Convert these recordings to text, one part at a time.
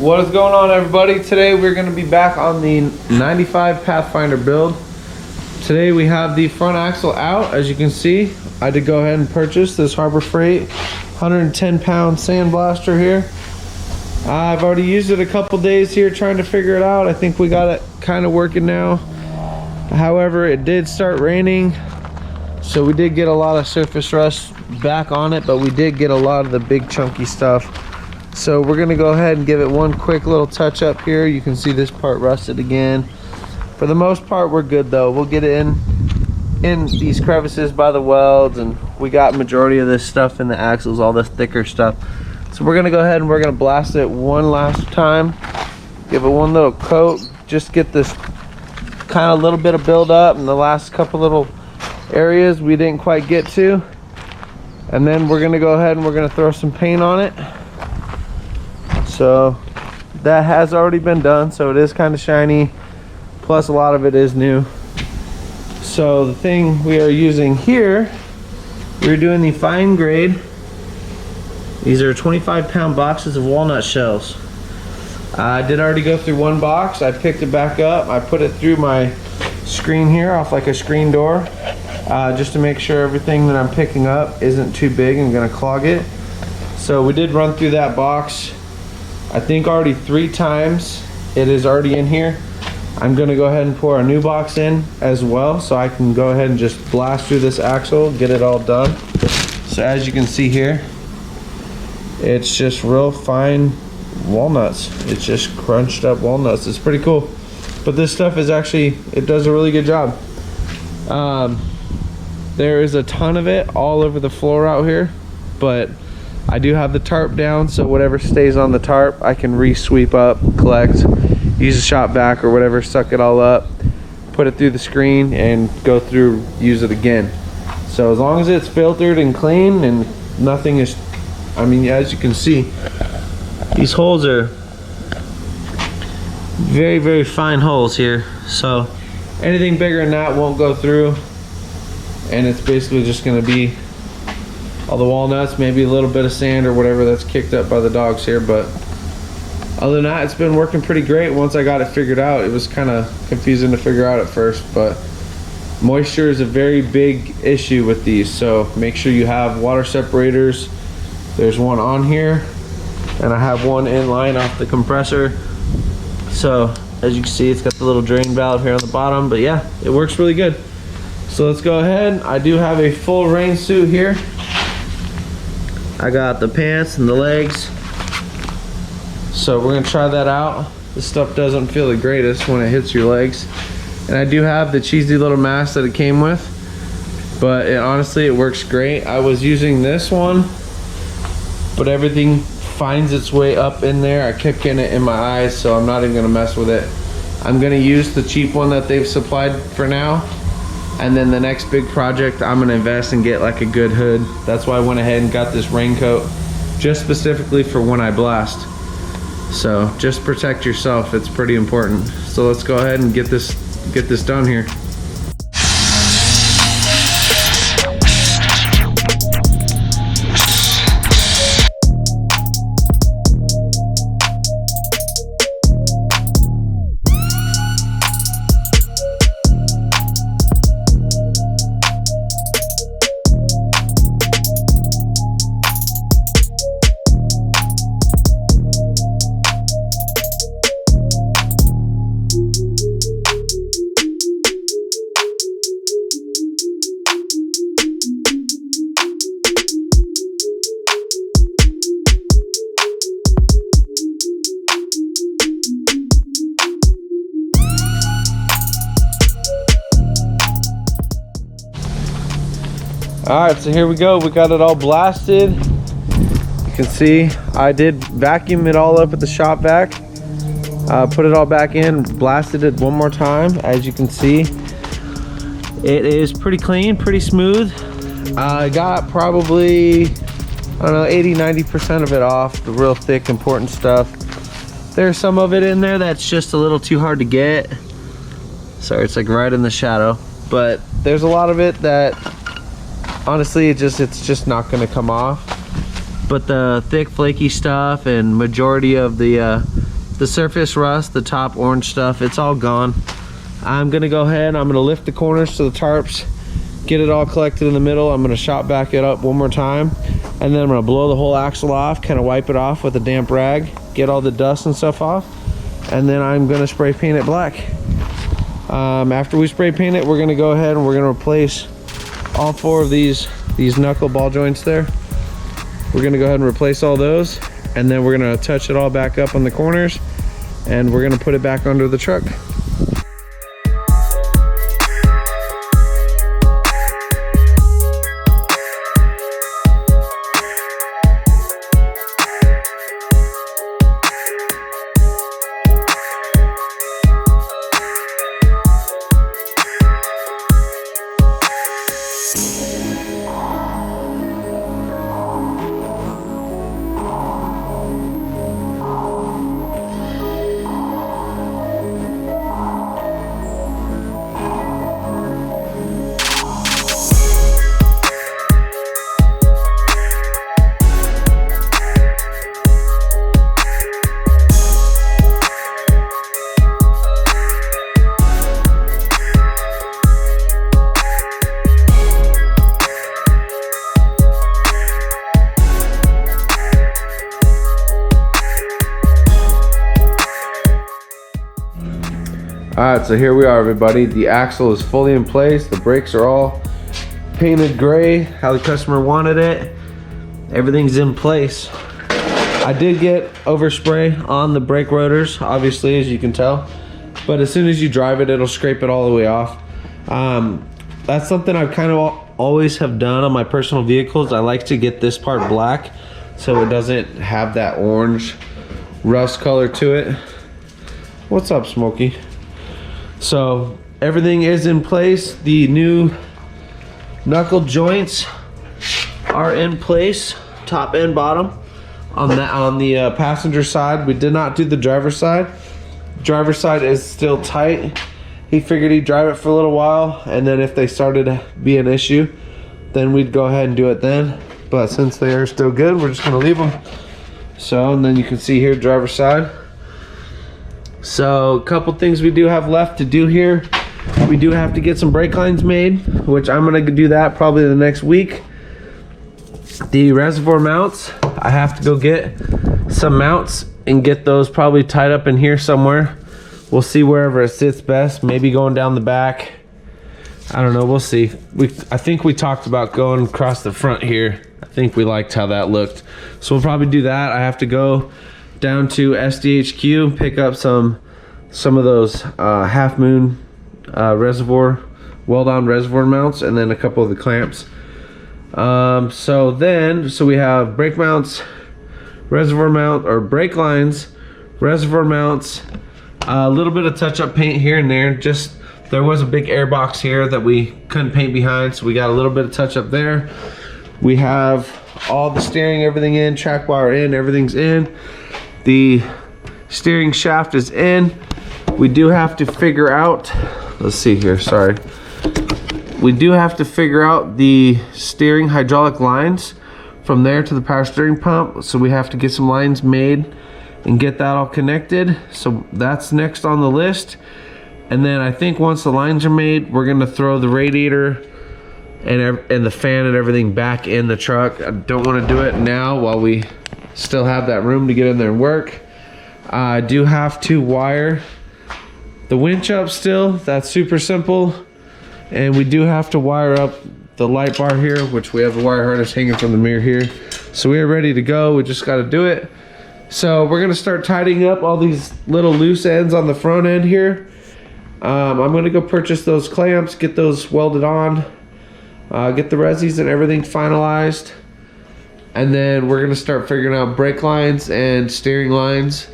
What is going on, everybody? Today we're going to be back on the 95 Pathfinder build. Today we have the front axle out. As you can see, I did go ahead and purchase this Harbor Freight 110-pound sandblaster here. I've already used it a couple days here trying to figure it out. I think we got it kind of working now. However, it did start raining, so we did get a lot of surface rust back on it, but we did get a lot of the big chunky stuff. So we're gonna go ahead and give it one quick little touch up here. You can see this part rusted again. For the most part, we're good though. We'll get it in these crevices by the welds, and we got majority of this stuff in the axles, all this thicker stuff. So we're gonna go ahead and we're gonna blast it one last time, give it one little coat, just get this kind of little bit of build up in the last couple little areas we didn't quite get to. And then we're gonna go ahead and we're gonna throw some paint on it. So that has already been done, so it is kind of shiny, plus a lot of it is new. So the thing we are using here, we're doing the fine grade. These are 25-pound boxes of walnut shells. I did already go through one box. I picked it back up, I put it through my screen here off like a screen door, just to make sure everything that I'm picking up isn't too big and gonna clog it. So we did run through that box, I think already 3 times. It is already in here. I'm gonna go ahead and pour a new box in as well, so I can go ahead and just blast through this axle, get it all done. So as you can see here, it's just real fine walnuts. It's just crunched up walnuts. It's pretty cool. But this stuff is actually, it does a really good job. There is a ton of it all over the floor out here, but I do have the tarp down, so whatever stays on the tarp I can re-sweep up, collect, use a shop vac or whatever, suck it all up, put it through the screen and go through, use it again. So as long as it's filtered and clean and nothing is, I mean, as you can see, these holes are very, very fine holes here. So anything bigger than that won't go through, and it's basically just gonna be all the walnuts, maybe a little bit of sand or whatever that's kicked up by the dogs here. But other than that, it's been working pretty great. Once I got it figured out, it was kind of confusing to figure out at first, but moisture is a very big issue with these, so make sure you have water separators. There's one on here, and I have one in line off the compressor. So as you can see, it's got the little drain valve here on the bottom, but yeah, it works really good. So let's go ahead. I do have a full rain suit here. I got the pants and the legs, so we're gonna try that out. This stuff doesn't feel the greatest when it hits your legs, and I do have the cheesy little mask that it came with, but honestly it works great. I was using this one, but everything finds its way up in there. I kept getting it in my eyes, so I'm not even gonna mess with it. I'm gonna use the cheap one that they've supplied for now. And then the next big project, I'm gonna invest and get like a good hood. That's why I went ahead and got this raincoat, just specifically for when I blast. So just protect yourself, it's pretty important. So let's go ahead and get this done here. All right, so here we go. We got it all blasted. You can see I did vacuum it all up at the shop vac. Put it all back in, blasted it one more time. As you can see, it is pretty clean, pretty smooth. I got probably, I don't know, 80-90% of it off, the real thick, important stuff. There's some of it in there that's just a little too hard to get. Sorry, it's like right in the shadow. But there's a lot of it that, honestly, it's just not gonna come off. But the thick, flaky stuff and majority of the surface rust, the top orange stuff, it's all gone. I'm gonna go ahead, I'm gonna lift the corners to the tarps, get it all collected in the middle. I'm gonna shop back it up one more time, and then I'm gonna blow the whole axle off, kind of wipe it off with a damp rag, get all the dust and stuff off, and then I'm gonna spray paint it black. After we spray paint it, we're gonna go ahead and we're gonna replace all 4 of these knuckle ball joints there. We're gonna go ahead and replace all those, and then we're gonna touch it all back up on the corners, and we're gonna put it back under the truck. Alright, so here we are, everybody. The axle is fully in place. The brakes are all painted gray, how the customer wanted it. Everything's in place. I did get overspray on the brake rotors, obviously, as you can tell. But as soon as you drive it, it'll scrape it all the way off. That's something I've kind of always have done on my personal vehicles. I like to get this part black so it doesn't have that orange rust color to it. What's up, Smokey? So everything is in place. The new knuckle joints are in place, top and bottom. On the passenger side, we did not do the driver's side. Driver's side is still tight. He figured he'd drive it for a little while, and then if they started to be an issue, then we'd go ahead and do it then. But since they are still good, we're just gonna leave them. So, and then you can see here, driver's side. So a couple things we do have left to do here. We do have to get some brake lines made, which I'm gonna do that probably the next week. The reservoir mounts, I have to go get some mounts and get those probably tied up in here somewhere. We'll see wherever it sits best, maybe going down the back. I don't know, we'll see. I think we talked about going across the front here. I think we liked how that looked. So we'll probably do that. I have to go down to SDHQ, pick up some of those half moon reservoir, weld-on reservoir mounts, and then a couple of the clamps. So we have brake mounts, reservoir mount, or brake lines, reservoir mounts, a little bit of touch-up paint here and there. Just there was a big air box here that we couldn't paint behind, so we got a little bit of touch-up there. We have all the steering, everything in, track wire in, everything's in. The steering shaft is in. We do have to figure out, let's see here, sorry. We do have to figure out the steering hydraulic lines from there to the power steering pump. So we have to get some lines made and get that all connected. So that's next on the list. And then I think once the lines are made, we're gonna throw the radiator and the fan and everything back in the truck. I don't wanna do it now while we still have that room to get in there and work. I do have to wire the winch up still. That's super simple. And we do have to wire up the light bar here, which we have the wire harness hanging from the mirror here. So we are ready to go. We just got to do it. So we're going to start tidying up all these little loose ends on the front end here. I'm going to go purchase those clamps, get those welded on. get the resis and everything finalized, and then we're gonna start figuring out brake lines and steering lines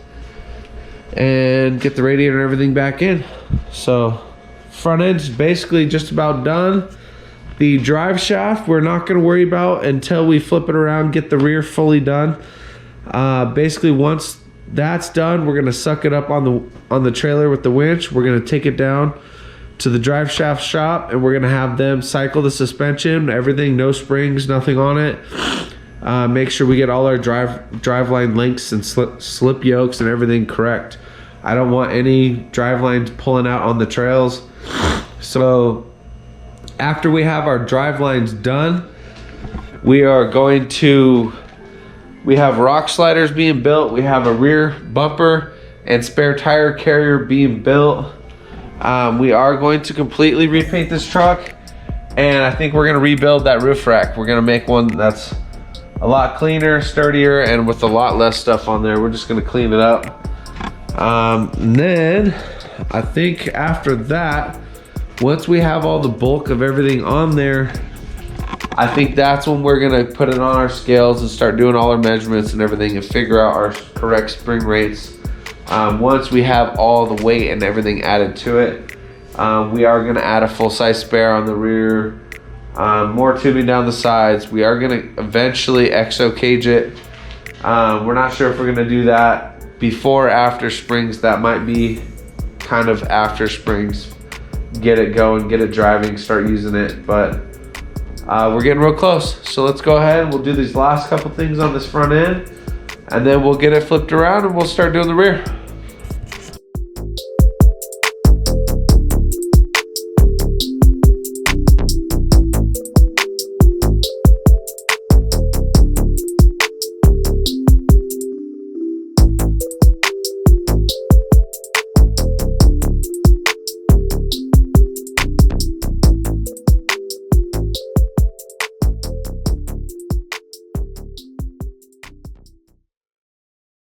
and get the radiator and everything back in. So front end's basically just about done. The drive shaft we're not going to worry about until we flip it around, get the rear fully done. Basically once that's done, we're going to suck it up on the trailer with the winch. We're going to take it down to the drive shaft shop, and we're going to have them cycle the suspension, everything, no springs, nothing on it. Make sure we get all our drive line links and slip yokes and everything correct. I don't want any drive lines pulling out on the trails. So after we have our drive lines done, we have rock sliders being built. We have a rear bumper and spare tire carrier being built. We are going to completely repaint this truck, and I think we're going to rebuild that roof rack. We're going to make one that's a lot cleaner, sturdier, and with a lot less stuff on there. We're just going to clean it up. And then I think after that, once we have all the bulk of everything on there, I think that's when we're gonna put it on our scales and start doing all our measurements and everything and figure out our correct spring rates. Once we have all the weight and everything added to it, we are gonna add a full-size spare on the rear, more tubing down the sides. We are gonna eventually exo cage it. We're not sure if we're gonna do that before or after springs. That might be kind of after springs. Get it going, get it driving, start using it, but we're getting real close. So let's go ahead and we'll do these last couple things on this front end, and then we'll get it flipped around and we'll start doing the rear.